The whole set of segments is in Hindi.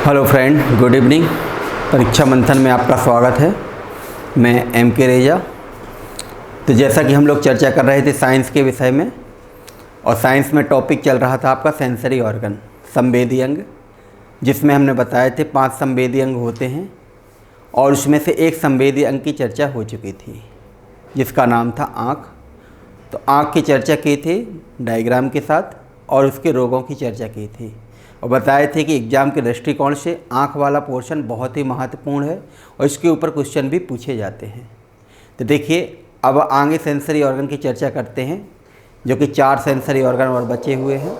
Hello friend, good evening. परीक्षा मंथन में आपका स्वागत है। मैं एम के रेजा। तो जैसा कि हम लोग चर्चा कर रहे थे साइंस के विषय में, और साइंस में टॉपिक चल रहा था आपका सेंसरी ऑर्गन, संवेदी अंग, जिसमें हमने बताए थे 5 संवेदी अंग होते हैं और उसमें से एक संवेदी अंग की चर्चा हो चुकी थी जिसका नाम था आँख। तो आँख की चर्चा की थी डायग्राम के साथ और उसके रोगों की चर्चा की थी और बताए थे कि एग्ज़ाम के दृष्टिकोण से आँख वाला पोर्शन बहुत ही महत्वपूर्ण है और इसके ऊपर क्वेश्चन भी पूछे जाते हैं। तो देखिए, अब आगे सेंसरी ऑर्गन की चर्चा करते हैं, जो कि 4 सेंसरी ऑर्गन और बचे हुए हैं।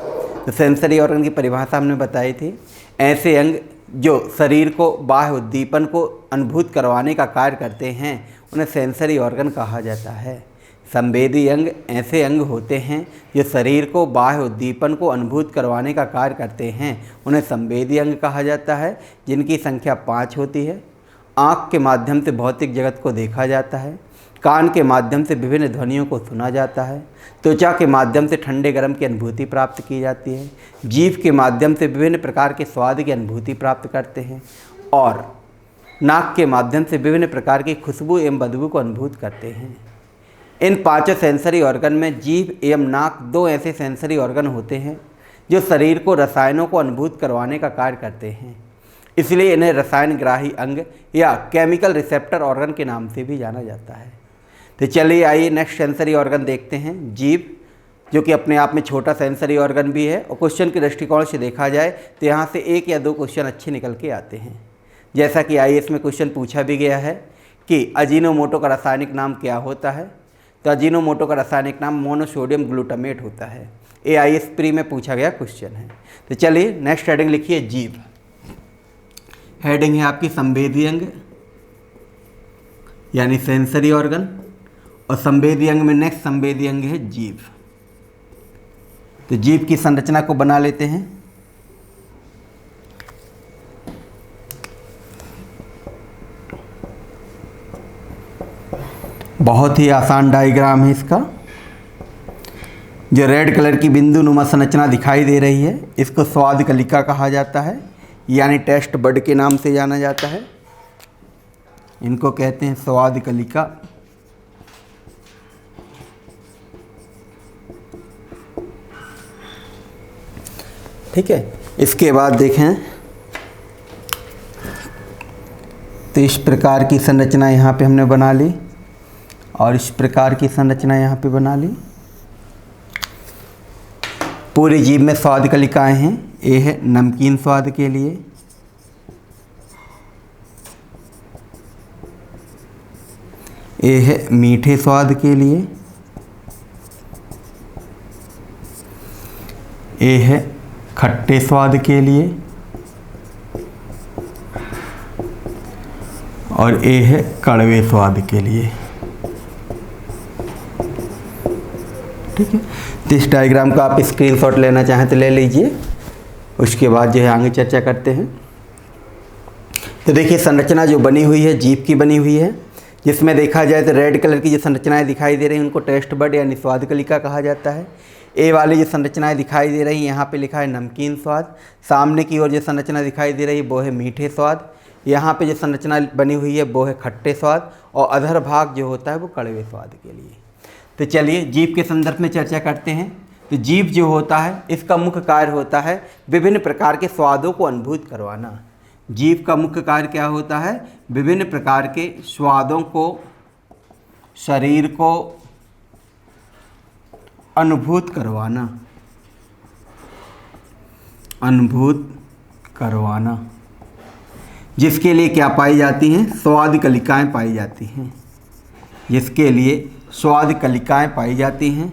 तो सेंसरी ऑर्गन की परिभाषा हमने बताई थी, ऐसे अंग जो शरीर को बाह्य उद्दीपन को अनुभूत करवाने का कार्य करते हैं उन्हें सेंसरी ऑर्गन कहा जाता है। संवेदी अंग ऐसे अंग होते हैं जो शरीर को बाह्य उद्दीपन को अनुभूत करवाने का कार्य करते हैं, उन्हें संवेदी अंग कहा जाता है, जिनकी संख्या 5 होती है। आँख के माध्यम से भौतिक जगत को देखा जाता है, कान के माध्यम से विभिन्न ध्वनियों को सुना जाता है, त्वचा के माध्यम से ठंडे गर्म की अनुभूति प्राप्त की जाती है, जीभ के माध्यम से विभिन्न प्रकार के स्वाद की अनुभूति प्राप्त करते हैं और नाक के माध्यम से विभिन्न प्रकार की खुशबू एवं बदबू को अनुभूत करते हैं। इन 5 सेंसरी ऑर्गन में जीभ एवं नाक 2 ऐसे सेंसरी ऑर्गन होते हैं जो शरीर को रसायनों को अनुभूत करवाने का कार्य करते हैं, इसलिए इन्हें रसायनग्राही अंग या केमिकल रिसेप्टर ऑर्गन के नाम से भी जाना जाता है। तो चलिए आइए नेक्स्ट सेंसरी ऑर्गन देखते हैं, जीभ, जो कि अपने आप में छोटा सेंसरी ऑर्गन भी है और क्वेश्चन के दृष्टिकोण से देखा जाए तो यहाँ से 1 या 2 क्वेश्चन अच्छे निकल के आते हैं। जैसा कि IAS में क्वेश्चन पूछा भी गया है कि अजीनोमोटो का रासायनिक नाम क्या होता है। तो अजीनोमोटो का रासायनिक नाम मोनोसोडियम ग्लूटामेट होता है। ये IAS प्री में पूछा गया क्वेश्चन है। तो चलिए नेक्स्ट हेडिंग लिखिए, जीभ। हेडिंग है आपकी संवेदी अंग यानी सेंसरी ऑर्गन, और संवेदी अंग में नेक्स्ट संवेदी अंग है जीभ। तो जीभ की संरचना को बना लेते हैं। बहुत ही आसान डायग्राम है इसका। जो रेड कलर की बिंदु नुमा संरचना दिखाई दे रही है, इसको स्वाद कलिका कहा जाता है, यानी टेस्ट बड के नाम से जाना जाता है। इनको कहते हैं स्वाद कलिका। ठीक है, इसके बाद देखें तो इस प्रकार की संरचना यहाँ पे हमने बना ली और इस प्रकार की संरचना यहाँ पे बना ली। पूरी जीभ में स्वाद कलिकाएँ हैं। ए है नमकीन स्वाद के लिए, ए है मीठे स्वाद के लिए, ए है खट्टे स्वाद के लिए और ए है कड़वे स्वाद के लिए। ठीक है, तो इस डायग्राम का आप स्क्रीनशॉट लेना चाहें तो ले लीजिए, उसके बाद जो है आगे चर्चा करते हैं। तो देखिए, संरचना जो बनी हुई है जीभ की बनी हुई है, जिसमें देखा जाए तो रेड कलर की जो संरचनाएं दिखाई दे रही हैं उनको टेस्ट बड यानी स्वाद कलिका कहा जाता है। ए वाली जो संरचनाएं दिखाई दे रही हैं यहाँ पे लिखा है नमकीन स्वाद। सामने की ओर जो संरचना दिखाई दे रही है वो है मीठे स्वाद। यहाँ पे जो संरचना बनी हुई है वो है खट्टे स्वाद और अधर भाग जो होता है वो कड़वे स्वाद के लिए। तो चलिए जीभ के संदर्भ में चर्चा करते हैं। तो जीभ जो होता है, इसका मुख्य कार्य होता है विभिन्न प्रकार के स्वादों को अनुभूत करवाना। जीभ का मुख्य कार्य क्या होता है? विभिन्न प्रकार के स्वादों को शरीर को अनुभूत करवाना, अनुभूत करवाना, जिसके लिए क्या पाई जाती हैं? स्वाद कलिकाएं पाई जाती हैं, जिसके लिए स्वाद कलिकाएं पाई जाती हैं।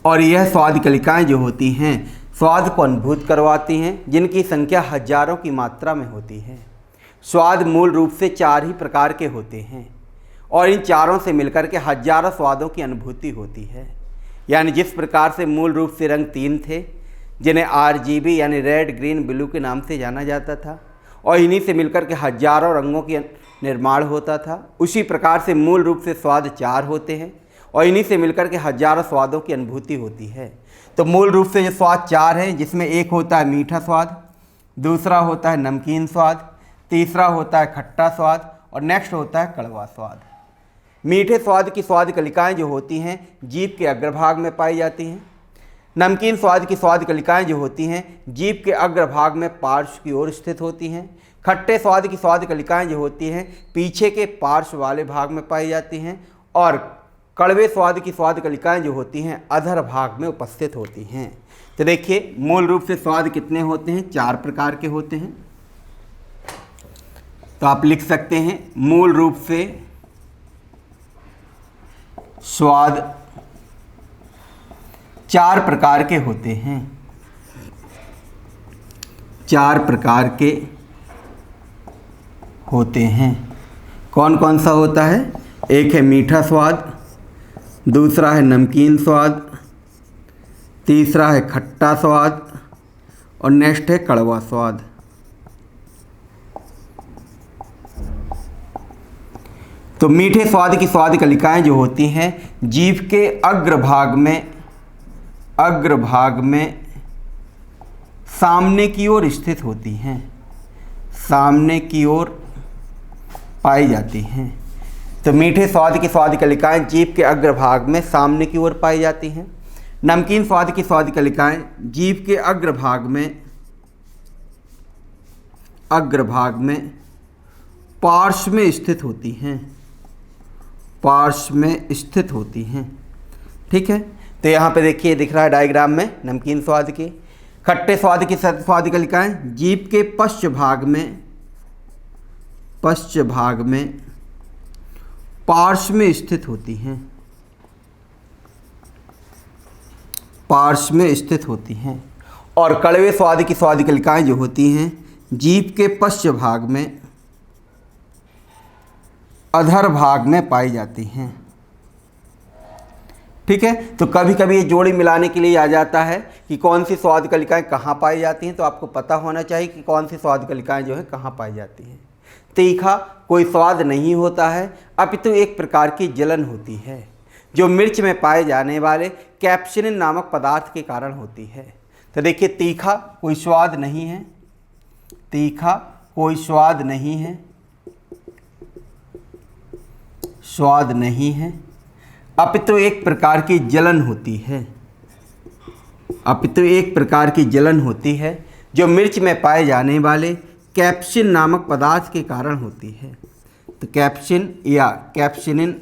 और यह स्वाद कलिकाएं जो होती हैं स्वाद को अनुभूत करवाती हैं, जिनकी संख्या हजारों की मात्रा में होती है। स्वाद मूल रूप से 4 ही प्रकार के होते हैं और इन चारों से मिलकर के हजारों स्वादों की अनुभूति होती है। यानी जिस प्रकार से मूल रूप से रंग 3 थे, जिन्हें RGB यानी रेड, ग्रीन, ब्लू के नाम से जाना जाता था और इन्हीं से मिलकर के हजारों रंगों की निर्माण होता था, उसी प्रकार से मूल रूप से स्वाद 4 होते हैं और इन्हीं से मिलकर के हजारों स्वादों की अनुभूति होती है। तो मूल रूप से ये स्वाद 4 हैं, जिसमें एक होता है मीठा स्वाद, दूसरा होता है नमकीन स्वाद, तीसरा होता है खट्टा स्वाद और नेक्स्ट होता है कड़वा स्वाद। मीठे स्वाद की स्वाद कलिकाएँ जो होती हैं जीभ के अग्रभाग में पाई जाती हैं। नमकीन स्वाद की स्वाद कलिकाएँ जो होती हैं जीभ के अग्रभाग में पार्श्व की ओर स्थित होती हैं। खट्टे स्वाद की स्वाद कलिकाएँ जो होती हैं पीछे के पार्श्व वाले भाग में पाई जाती हैं और कड़वे स्वाद की स्वाद कलिकाएँ जो होती हैं अधर भाग में उपस्थित होती हैं। तो देखिए मूल रूप से स्वाद कितने होते हैं, 4 प्रकार के होते हैं। तो आप लिख सकते हैं मूल रूप से स्वाद 4 प्रकार के होते हैं। 4 प्रकार के होते हैं। कौन कौन सा होता है? एक है मीठा स्वाद, दूसरा है नमकीन स्वाद, तीसरा है खट्टा स्वाद और नेक्स्ट है कड़वा स्वाद। तो मीठे स्वाद की स्वाद कलिकाएँ जो होती हैं जीभ के अग्रभाग में सामने की ओर स्थित होती हैं, सामने की ओर पाई जाती हैं। तो मीठे स्वाद की स्वाद कलिकाएँ जीभ के अग्रभाग में सामने की ओर पाई जाती हैं। नमकीन स्वाद की स्वाद कलिकाएँ जीभ के अग्रभाग में पार्श्व में स्थित होती हैं, पार्श्व में स्थित होती हैं। ठीक है, तो यहाँ पे देखिए दिख रहा है डायग्राम में नमकीन स्वाद की। खट्टे स्वाद की स्वाद कलिकाएँ जीभ के पश्च भाग में पार्श्व में स्थित होती हैं, पार्श्व में स्थित होती हैं। और कड़वे स्वाद की स्वाद कलिकाएँ जो होती हैं जीभ के पश्च भाग में अधर भाग में पाई जाती हैं। ठीक है, तो कभी कभी ये जोड़ी मिलाने के लिए आ जाता है कि कौन सी स्वाद कलिकाएँ कहाँ पाई जाती हैं। तो आपको पता होना चाहिए कि कौन सी स्वाद कलिकाएँ जो है कहाँ पाई जाती हैं। तीखा कोई स्वाद नहीं होता है, अपितु एक प्रकार की जलन होती है जो मिर्च में पाए जाने वाले कैप्सिनिन नामक पदार्थ के कारण होती है। तो देखिए तीखा कोई स्वाद नहीं है, तीखा कोई स्वाद नहीं है, स्वाद नहीं है, अपितु एक प्रकार की जलन होती है, अपितु एक प्रकार की जलन होती है जो मिर्च में पाए जाने वाले कैप्सिन नामक पदार्थ के कारण होती है। तो कैप्सिन या कैप्सिनिन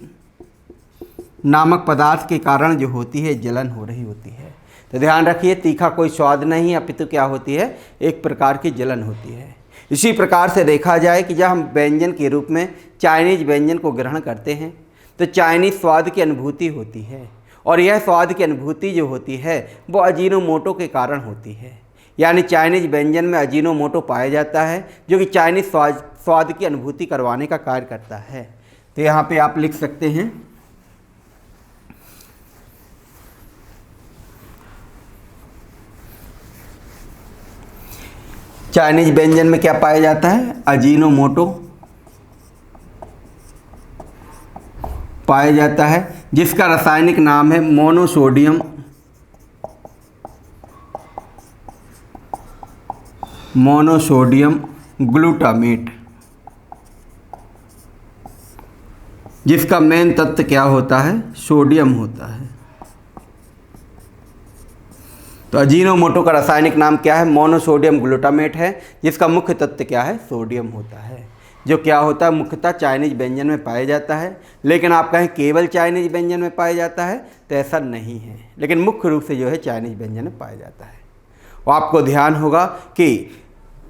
नामक पदार्थ के कारण जो होती है जलन हो रही होती है। तो ध्यान रखिए तीखा कोई स्वाद नहीं अपितु क्या होती है, एक प्रकार की जलन होती है। इसी प्रकार से देखा जाए कि जब हम व्यंजन के रूप में चाइनीज व्यंजन को ग्रहण करते हैं तो चाइनीज स्वाद की अनुभूति होती है और यह स्वाद की अनुभूति जो होती है वो अजीनोमोटो के कारण होती है। यानी चाइनीज व्यंजन में अजीनोमोटो पाया जाता है जो कि चाइनीज स्वाद की अनुभूति करवाने का कार्य करता है। तो यहाँ पे आप लिख सकते हैं चाइनीज व्यंजन में क्या पाया जाता है, अजीनोमोटो पाया जाता है जिसका रासायनिक नाम है मोनोसोडियम ग्लूटामेट, जिसका मेन तत्व क्या होता है, सोडियम होता है। तो अजीनोमोटो का रासायनिक नाम क्या है, मोनोसोडियम ग्लूटामेट है, जिसका मुख्य तत्व क्या है, सोडियम होता है, जो क्या होता है मुख्यतः चाइनीज व्यंजन में पाया जाता है। लेकिन आप कहें केवल चाइनीज व्यंजन में पाया जाता है तो ऐसा नहीं है, लेकिन मुख्य रूप से जो है चाइनीज व्यंजन में पाया जाता है। और आपको ध्यान होगा कि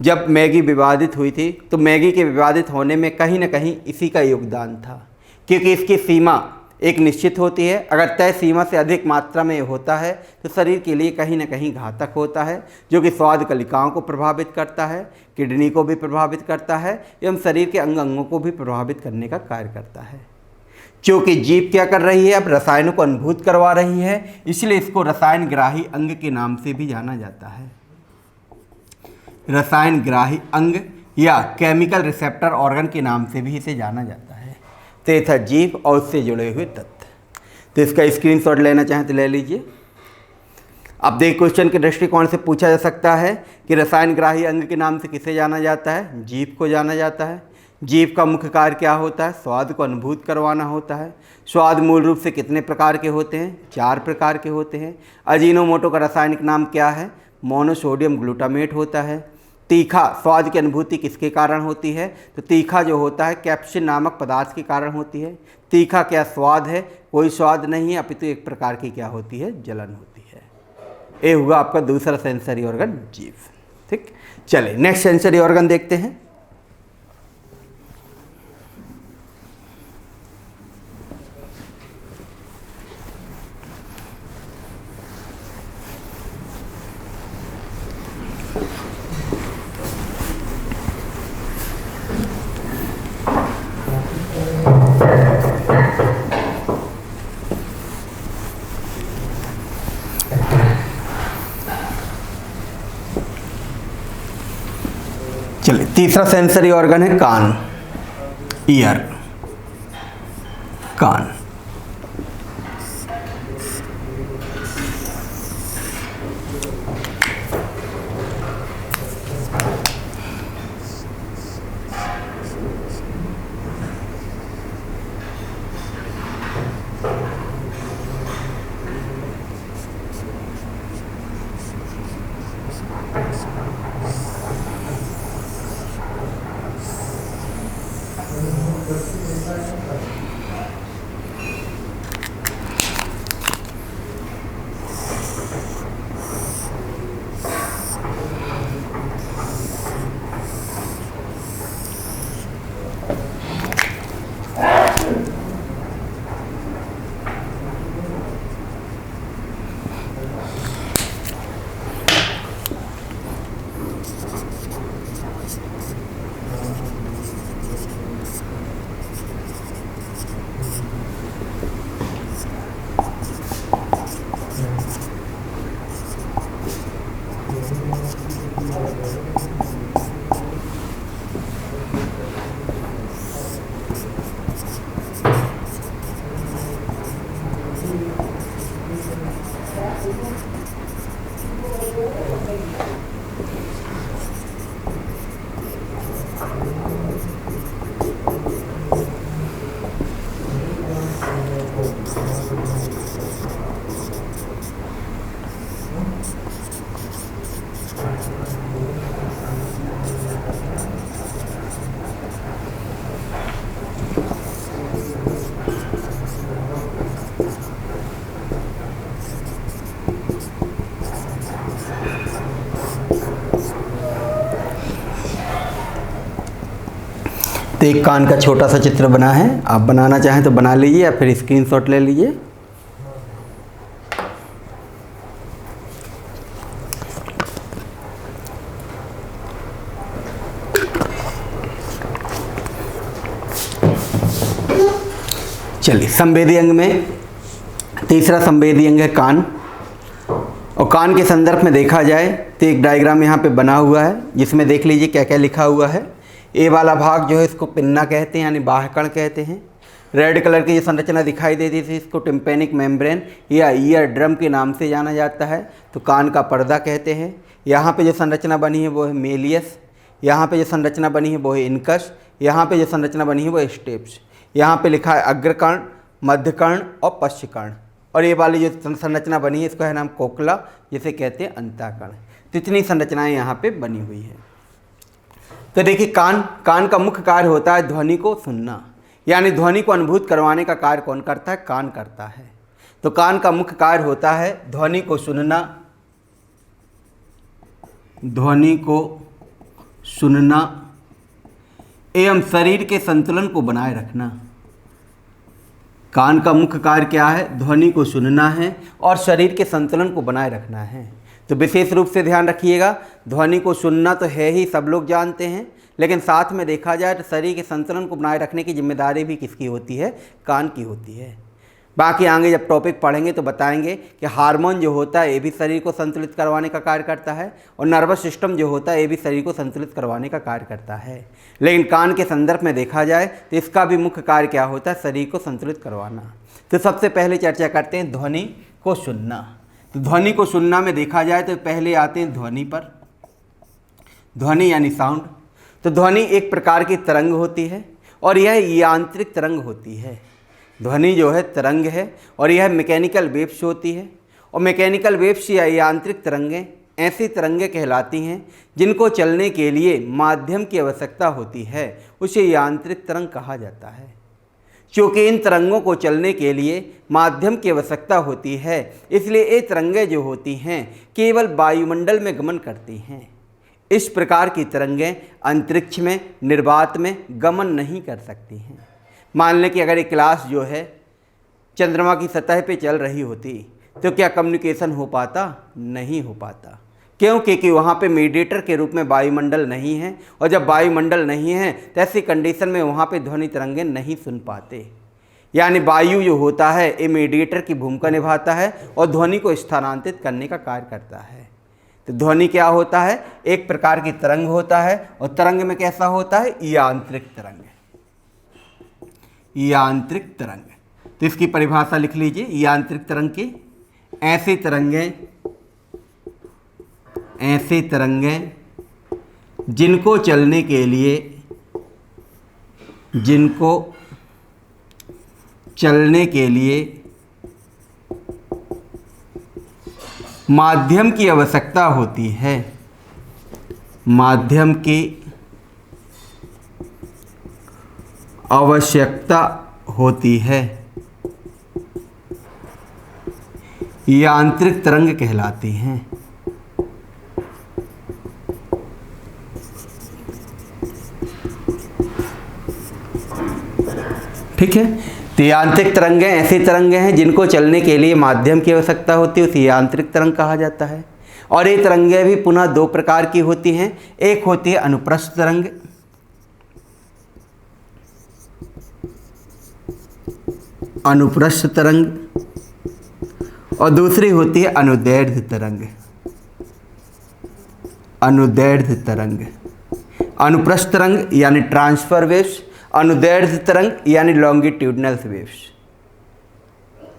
जब मैगी विवादित हुई थी तो मैगी के विवादित होने में कहीं ना कहीं इसी का योगदान था, क्योंकि इसकी सीमा एक निश्चित होती है। अगर तय सीमा से अधिक मात्रा में होता है तो शरीर के लिए कहीं ना कहीं घातक होता है, जो कि स्वाद कलिकाओं को प्रभावित करता है, किडनी को भी प्रभावित करता है एवं शरीर के अंग अंगों को भी प्रभावित करने का कार्य करता है। क्योंकि जीभ क्या कर रही है, अब रसायनों को अनुभूत करवा रही है, इसलिए इसको रसायन ग्राही अंग के नाम से भी जाना जाता है। रसायन ग्राही अंग या केमिकल रिसेप्टर ऑर्गन के नाम से भी इसे जाना जाता है। तो ये था जीभ और उससे जुड़े हुए तथ्य। तो इसका स्क्रीनशॉट लेना चाहें तो ले लीजिए। अब देख, क्वेश्चन के दृष्टिकोण से पूछा जा सकता है कि रसायन ग्राही अंग के नाम से किसे जाना जाता है? जीभ को जाना जाता है। जीभ का मुख्य कार्य क्या होता है? स्वाद को अनुभूत करवाना होता है। स्वाद मूल रूप से कितने प्रकार के होते हैं? 4 प्रकार के होते हैं। अजीनोमोटो का रासायनिक नाम क्या है? मोनोसोडियम ग्लूटामेट होता है। तीखा, स्वाद की अनुभूति किसके कारण होती है? तो तीखा जो होता है कैप्सिन नामक पदार्थ के कारण होती है। तीखा क्या स्वाद है? कोई स्वाद नहीं है, अपितु एक प्रकार की क्या होती है? जलन होती है। ये हुआ आपका दूसरा सेंसरी ऑर्गन, जीभ। ठीक, चलिए नेक्स्ट सेंसरी ऑर्गन देखते हैं। चलिए, तीसरा सेंसरी ऑर्गन है कान, ईयर, कान। तो एक कान का छोटा सा चित्र बना है, आप बनाना चाहें तो बना लीजिए या फिर स्क्रीनशॉट ले लीजिए। चलिए, संवेदी अंग में तीसरा संवेदी अंग है कान। और कान के संदर्भ में देखा जाए तो एक डायग्राम यहाँ पे बना हुआ है, जिसमें देख लीजिए क्या क्या लिखा हुआ है। ए वाला भाग जो है इसको पिन्ना कहते हैं, यानी बाह्यकण कहते हैं। रेड कलर की जो संरचना दिखाई देती थी इसको टिम्पेनिक मेम्ब्रेन या ईयर ड्रम के नाम से जाना जाता है, तो कान का पर्दा कहते हैं। यहाँ पे जो संरचना बनी है वो है मेलियस, यहाँ पे जो संरचना बनी है वो है इनकस, यहाँ पे जो संरचना बनी है वो है स्टेप्स। यहाँ पे लिखा है अग्रकर्ण, मध्यकर्ण और पश्चकर्ण। और ये वाली जो संरचना बनी है इसको है नाम कोकला, जिसे कहते हैं अंतःकर्ण। तो इतनी संरचनाएँ यहाँ पे बनी हुई है। तो देखिए, कान का मुख्य कार्य होता है ध्वनि को सुनना, यानी ध्वनि को अनुभूत करवाने का कार्य कौन करता है? कान करता है। तो कान का मुख्य कार्य होता है ध्वनि को सुनना, ध्वनि को सुनना एवं शरीर के संतुलन को बनाए रखना। कान का मुख्य कार्य क्या है? ध्वनि को सुनना है और शरीर के संतुलन को बनाए रखना है। तो विशेष रूप से ध्यान रखिएगा, ध्वनि को सुनना तो है ही, सब लोग जानते हैं, लेकिन साथ में देखा जाए तो शरीर के संतुलन को बनाए रखने की जिम्मेदारी भी किसकी होती है? कान की होती है। बाकी आगे जब टॉपिक पढ़ेंगे तो बताएंगे कि हार्मोन जो होता है ये भी शरीर को संतुलित करवाने का कार्य करता है, और नर्वस सिस्टम जो होता है ये भी शरीर को संतुलित करवाने का कार्य करता है। लेकिन कान के संदर्भ में देखा जाए तो इसका भी मुख्य कार्य क्या होता है? शरीर को संतुलित करवाना। तो सबसे पहले चर्चा करते हैं ध्वनि को सुनना। तो ध्वनि को सुनना में देखा जाए तो पहले आते हैं ध्वनि पर। ध्वनि यानी साउंड। तो ध्वनि एक प्रकार की तरंग होती है और यह यांत्रिक तरंग होती है। ध्वनि जो है तरंग है और यह मैकेनिकल वेव्स होती है। और मैकेनिकल वेव्स या यांत्रिक तरंगें ऐसी तरंगें कहलाती हैं जिनको चलने के लिए माध्यम की आवश्यकता होती है, उसे यांत्रिक तरंग कहा जाता है। क्योंकि इन तरंगों को चलने के लिए माध्यम की आवश्यकता होती है, इसलिए ये तरंगें जो होती हैं केवल वायुमंडल में गमन करती हैं। इस प्रकार की तरंगें अंतरिक्ष में निर्वात में गमन नहीं कर सकती हैं। मान लें कि अगर एक क्लास जो है चंद्रमा की सतह पे चल रही होती तो क्या कम्युनिकेशन हो पाता? नहीं हो पाता। क्यों? क्योंकि वहाँ पे मीडिएटर के रूप में वायुमंडल नहीं है, और जब वायुमंडल नहीं है तो ऐसी कंडीशन में वहाँ पे ध्वनि तरंगें नहीं सुन पाते। यानी वायु जो होता है ये मीडिएटर की भूमिका निभाता है और ध्वनि को स्थानांतरित करने का कार्य करता है। तो ध्वनि क्या होता है? एक प्रकार की तरंग होता है और तरंग में कैसा होता है? यांत्रिक तरंग। यांत्रिक तरंग। तो इसकी परिभाषा लिख लीजिए यांत्रिक तरंग की। ऐसी तरंगें जिनको चलने के लिए माध्यम की आवश्यकता होती है। माध्यम की आवश्यकता होती है, यांत्रिक तरंग कहलाती हैं। ठीक है। तो यांत्रिक तरंगें ऐसी तरंगें हैं जिनको चलने के लिए माध्यम की आवश्यकता होती है, उसे यांत्रिक तरंग कहा जाता है। और ये तरंगें भी पुनः दो प्रकार की होती हैं। एक होती है अनुप्रस्थ तरंग, अनुप्रस्थ तरंग, और दूसरी होती है अनुदैर्ध्य तरंग। अनुदैर्ध्य तरंग। अनुप्रस्थ तरंग यानी ट्रांसफर वेव्स, अनुदैर्ध्य तरंग यानी लॉन्गिट्यूडनल वेव्स।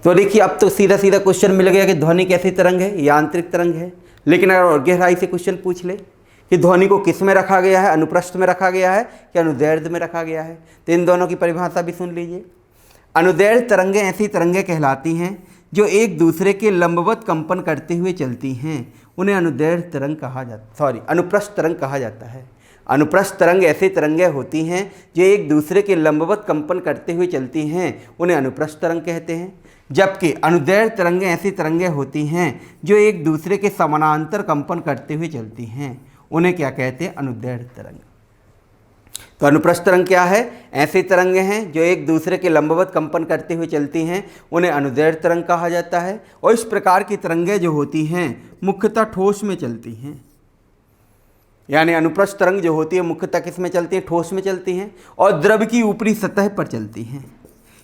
तो देखिए अब तो सीधा सीधा क्वेश्चन मिल गया कि ध्वनि कैसी तरंग है? यांत्रिक तरंग है। लेकिन अगर और गहराई से क्वेश्चन पूछ ले कि ध्वनि को किस में रखा गया है, अनुप्रस्थ में रखा गया है कि अनुदैर्ध्य में रखा गया है, तो इन दोनों की परिभाषा भी सुन लीजिए। अनुदैर्ध्य तरंगें ऐसी तरंगें कहलाती हैं जो एक दूसरे के लंबवत कंपन करते हुए चलती हैं, उन्हें अनुदैर्ध्य तरंग कहा जाता अनुप्रस्थ तरंग कहा जाता है। अनुप्रस्थ तरंग ऐसी तरंगें होती हैं जो एक दूसरे के लंबवत कंपन करते हुए चलती हैं, उन्हें अनुप्रस्थ तरंग कहते हैं। जबकि अनुदैर्ध्य तरंगें ऐसी तरंगें होती हैं जो एक दूसरे के समानांतर कंपन करते हुए चलती हैं, उन्हें क्या कहते हैं? अनुदैर्ध्य तरंग। तो अनुप्रस्थ तरंग क्या है? ऐसी तरंगें हैं जो एक दूसरे के लंबवत कंपन करते हुए चलती हैं, उन्हें अनुदैर्ध्य तरंग कहा जाता है। और इस प्रकार की तरंगें जो होती हैं मुख्यतः ठोस में चलती हैं। यानी अनुप्रस्थ तरंग जो होती है मुख्यतः किस में चलती हैं? ठोस में चलती हैं और द्रव की ऊपरी सतह पर चलती हैं।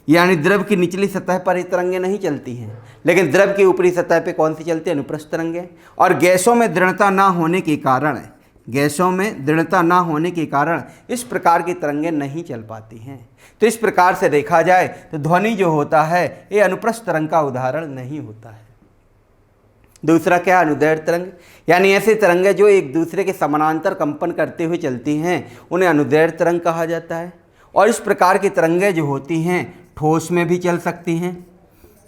यानी द्रव की निचली सतह पर ये तरंगें नहीं चलती हैं, लेकिन द्रव की ऊपरी सतह पर कौन सी चलती है? अनुप्रस्थ तरंगें। और गैसों में दृढ़ता ना होने के कारण इस प्रकार की तरंगें नहीं चल पाती हैं। तो इस प्रकार से देखा जाए तो ध्वनि जो होता है ये अनुप्रस्थ तरंग का उदाहरण नहीं होता है। दूसरा क्या? अनुदैर्ध्य तरंग। यानी ऐसी तरंगें जो एक दूसरे के समानांतर कंपन करते हुए चलती हैं, उन्हें अनुदैर्ध्य तरंग कहा जाता है। और इस प्रकार की तरंगें जो होती हैं ठोस में भी चल सकती हैं,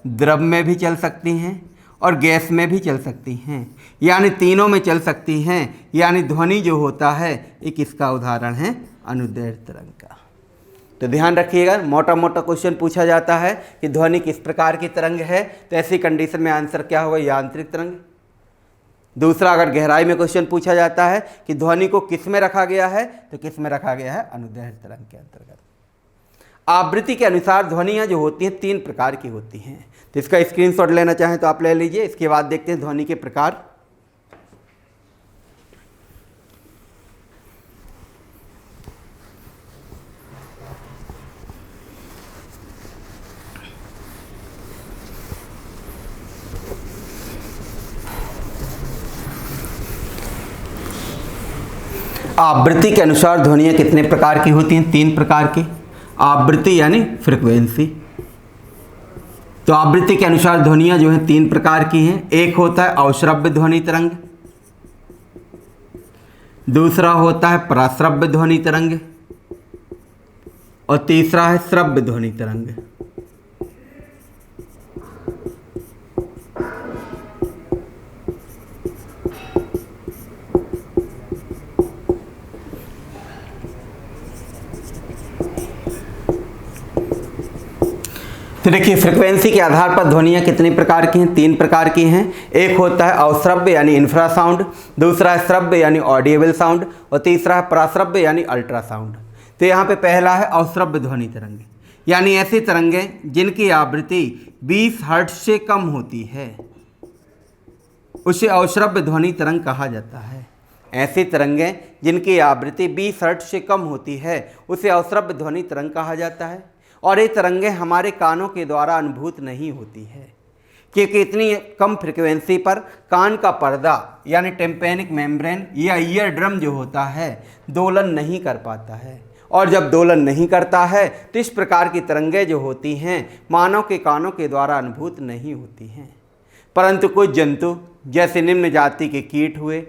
द्रव में भी चल सकती हैं और गैस में भी चल सकती हैं, यानी तीनों में चल सकती हैं। यानी ध्वनि जो होता है ये किसका उदाहरण है? अनुदैर्ध्य तरंग का। तो ध्यान रखिएगा, मोटा मोटा क्वेश्चन पूछा जाता है कि ध्वनि किस प्रकार की तरंग है, तो ऐसी कंडीशन में आंसर क्या होगा? यांत्रिक तरंग। दूसरा, अगर गहराई में क्वेश्चन पूछा जाता है कि ध्वनि को किस में रखा गया है, तो किस में रखा गया है? अनुदैर्ध्य तरंग के अंतर्गत। आवृत्ति के अनुसार ध्वनियाँ जो होती हैं तीन प्रकार की होती हैं। तो इसका स्क्रीनशॉट लेना चाहें तो आप ले लीजिए। इसके बाद देखते हैं ध्वनि के प्रकार। आवृत्ति के अनुसार ध्वनियाँ कितने प्रकार की होती हैं? तीन प्रकार की। आवृत्ति यानी फ्रिक्वेंसी, तो आवृत्ति के अनुसार ध्वनियाँ जो हैं 3 प्रकार की हैं। एक होता है अवश्रव्य ध्वनि तरंग, दूसरा होता है पराश्रव्य ध्वनि तरंग और तीसरा है श्रव्य ध्वनि तरंग। तो देखिए फ्रिक्वेंसी के आधार पर ध्वनियाँ कितने प्रकार की हैं, 3 प्रकार की हैं। एक होता है अवश्रव्य यानी इंफ्रासाउंड, दूसरा है श्रव्य यानी ऑडिएबल साउंड और तीसरा है पराश्रव्य यानी अल्ट्रासाउंड। तो यहाँ पे पहला है अवश्रव्य ध्वनि तरंगे, यानी ऐसी तरंगें जिनकी आवृत्ति 20 हर्ट्ज से कम होती है उसे अवश्रव्य ध्वनि तरंग कहा जाता है। ऐसी तरंगें जिनकी आवृत्ति 20 हर्ट्ज से कम होती है उसे अवश्रव्य ध्वनि तरंग कहा जाता है। और ये तरंगें हमारे कानों के द्वारा अनुभूत नहीं होती है, क्योंकि इतनी कम फ्रिक्वेंसी पर कान का पर्दा यानी टिम्पैनिक मेम्ब्रेन या ईयर ड्रम जो होता है दोलन नहीं कर पाता है। और जब दोलन नहीं करता है तो इस प्रकार की तरंगें जो होती हैं मानव के कानों के द्वारा अनुभूत नहीं होती हैं। परंतु कुछ जंतु जैसे निम्न जाति के कीट हुए,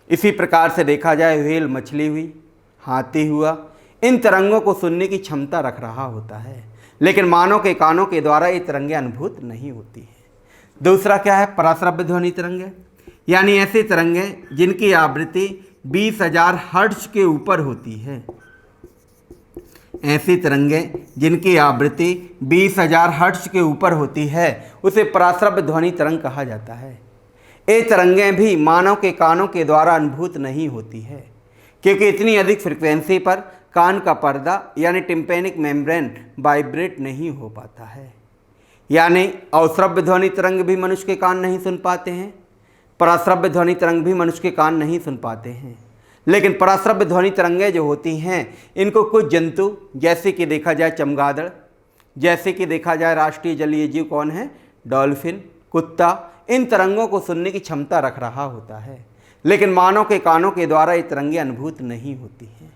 इसी प्रकार से देखा जाए व्हेल मछली हुई, हाथी हुआ, इन तरंगों को सुनने की क्षमता रख रहा होता है, लेकिन मानव के कानों के द्वारा ये तरंगें अनुभूत नहीं होती हैं। दूसरा क्या है पराश्रव्य ध्वनि तरंगें, यानी ऐसी तरंगें जिनकी आवृत्ति 20,000 हर्ट्ज के ऊपर होती है। ऐसी तरंगें जिनकी आवृत्ति 20,000 हर्ट्ज के ऊपर होती है उसे पराश्रव्य ध्वनि तरंग कहा जाता है। ये तरंगें भी मानव के कानों के द्वारा अनुभूत नहीं होती है, क्योंकि इतनी अधिक फ्रिक्वेंसी पर कान का पर्दा यानी टिम्पैनिक मेम्ब्रेन वाइब्रेट नहीं हो पाता है। यानी अवश्रव्य ध्वनि तरंग भी मनुष्य के कान नहीं सुन पाते हैं, पराश्रव्य ध्वनि तरंग भी मनुष्य के कान नहीं सुन पाते हैं। लेकिन पराश्रव्य ध्वनि तरंगें जो होती हैं इनको कुछ जंतु जैसे कि देखा जाए चमगादड़, जैसे कि देखा जाए राष्ट्रीय जलीय जीव कौन है, डॉल्फिन, कुत्ता, इन तरंगों को सुनने की क्षमता रख रहा होता है, लेकिन मानव के कानों के द्वारा ये तरंगें अनुभूत नहीं होती हैं।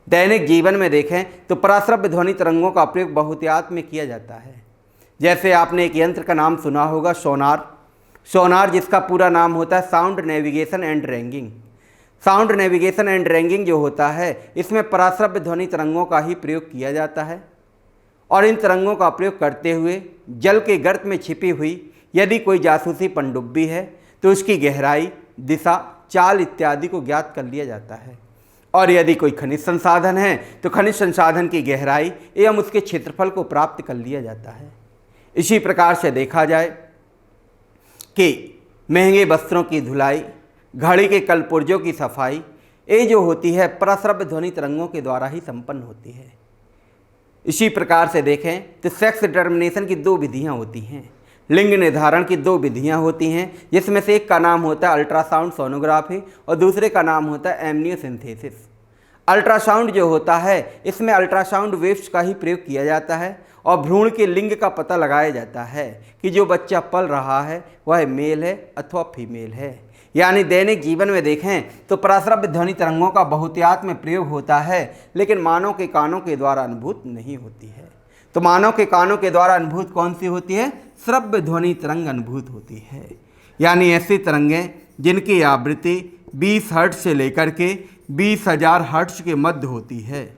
दैनिक जीवन में देखें तो पराश्रव्य ध्वनि तरंगों का प्रयोग बहुतायत में किया जाता है। जैसे आपने एक यंत्र का नाम सुना होगा सोनार, सोनार जिसका पूरा नाम होता है sound navigation and ragging. Sound navigation and ragging जो होता है इसमें पराश्रव्य ध्वनि तरंगों का ही प्रयोग किया जाता है। और इन तरंगों का प्रयोग करते हुए जल के गर्त में छिपी हुई यदि कोई जासूसी पनडुब्बी है तो उसकी गहराई, दिशा, चाल इत्यादि को ज्ञात कर लिया जाता है। और यदि कोई खनिज संसाधन है तो खनिज संसाधन की गहराई एवं उसके क्षेत्रफल को प्राप्त कर लिया जाता है। इसी प्रकार से देखा जाए कि महंगे वस्त्रों की धुलाई, घड़ी के कलपुर्जों की सफाई, ये जो होती है पराश्रव्य ध्वनि तरंगों के द्वारा ही संपन्न होती है। इसी प्रकार से देखें तो सेक्स डिटर्मिनेशन की 2 विधियाँ होती हैं, लिंग निर्धारण की 2 विधियाँ होती हैं, जिसमें से एक का नाम होता है अल्ट्रासाउंड सोनोग्राफी और दूसरे का नाम होता है एमनियोसिंथेसिस। अल्ट्रासाउंड जो होता है इसमें अल्ट्रासाउंड वेव्स का ही प्रयोग किया जाता है और भ्रूण के लिंग का पता लगाया जाता है कि जो बच्चा पल रहा है वह मेल है अथवा फीमेल है। यानी दैनिक जीवन में देखें तो पराश्रव्य ध्वनि तरंगों का बहुतायत में प्रयोग होता है, लेकिन मानव के कानों के द्वारा अनुभूत नहीं होती है। तो मानव के कानों के द्वारा अनुभूत कौन सी होती है? श्रव्य ध्वनि तरंग अनुभूत होती है। यानी ऐसी तरंगें जिनकी आवृत्ति 20 हर्ट्ज से लेकर के 20,000 हर्ट्ज के मध्य होती है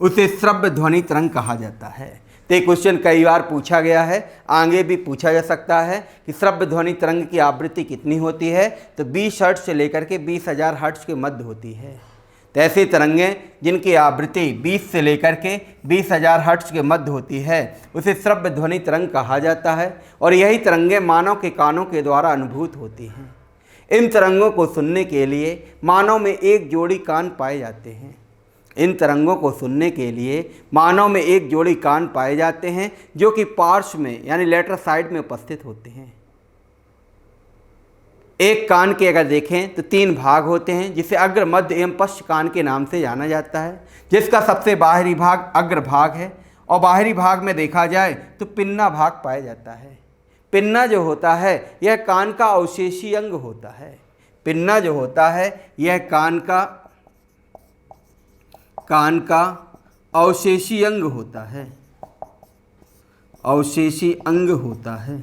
उसे श्रव्य ध्वनि तरंग कहा जाता है। तो ये क्वेश्चन कई बार पूछा गया है, आगे भी पूछा जा सकता है कि श्रव्य ध्वनि तरंग की आवृत्ति कितनी होती है, तो 20 हर्ट्ज से लेकर के 20,000 हर्ट्ज के मध्य होती है। तो ऐसी तरंगें जिनकी आवृत्ति 20 से लेकर के 20,000 हर्ट्ज के मध्य होती है उसे श्रव्य ध्वनि तरंग कहा जाता है। और यही तरंगें मानव के कानों के द्वारा अनुभूत होती हैं। इन तरंगों को सुनने के लिए मानव में एक जोड़ी कान पाए जाते हैं। इन तरंगों को सुनने के लिए मानव में एक जोड़ी कान पाए जाते हैं जो कि पार्श्व में यानी लेटरल साइड में उपस्थित होते हैं। एक कान के अगर देखें तो 3 भाग होते हैं, जिसे अग्र, मध्य एवं पश्च कान के नाम से जाना जाता है, जिसका सबसे बाहरी भाग अग्र भाग है और बाहरी भाग में देखा जाए तो पिन्ना भाग पाया जाता है। पिन्ना जो होता है यह कान का अवशेषी अंग होता है। पिन्ना जो होता है यह कान का अवशेषी अंग होता है। अवशेषी अंग होता है।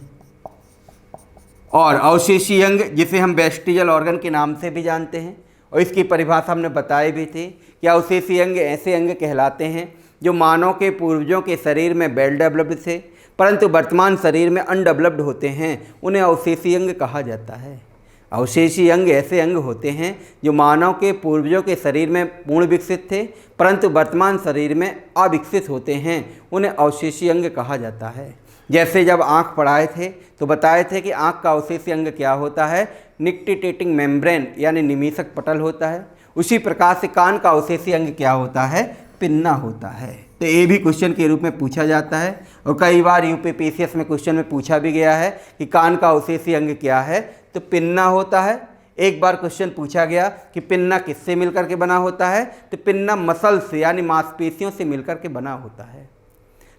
और अवशेषी अंग जिसे हम वेस्टिजल ऑर्गन के नाम से भी जानते हैं, और इसकी परिभाषा हमने बताई भी थी कि अवशेषी अंग ऐसे अंग कहलाते हैं जो मानव के पूर्वजों के शरीर में वेल डेवलप्ड थे परंतु वर्तमान शरीर में अनडेवलप्ड होते हैं, उन्हें अवशेषी अंग कहा जाता है। अवशेषी अंग ऐसे अंग होते हैं जो मानव के पूर्वजों के शरीर में पूर्ण विकसित थे परंतु वर्तमान शरीर में अविकसित होते हैं, उन्हें अवशेषी अंग कहा जाता है। जैसे जब आँख पढ़ाए थे तो बताए थे कि आँख का अवशेषी अंग क्या होता है, निक्टिटेटिंग मेम्ब्रेन यानी निमीषक पटल होता है। उसी प्रकार से कान का अवशेषी अंग क्या होता है, पिन्ना होता है। तो ये भी क्वेश्चन के रूप में पूछा जाता है और कई बार यूपीपीसीएस में क्वेश्चन में पूछा भी गया है कि कान का अवशेषी अंग क्या है, तो पिन्ना होता है। एक बार क्वेश्चन पूछा गया कि पिन्ना किससे मिलकर के बना होता है, तो पिन्ना मसल से यानी मांसपेशियों से मिलकर के बना होता है।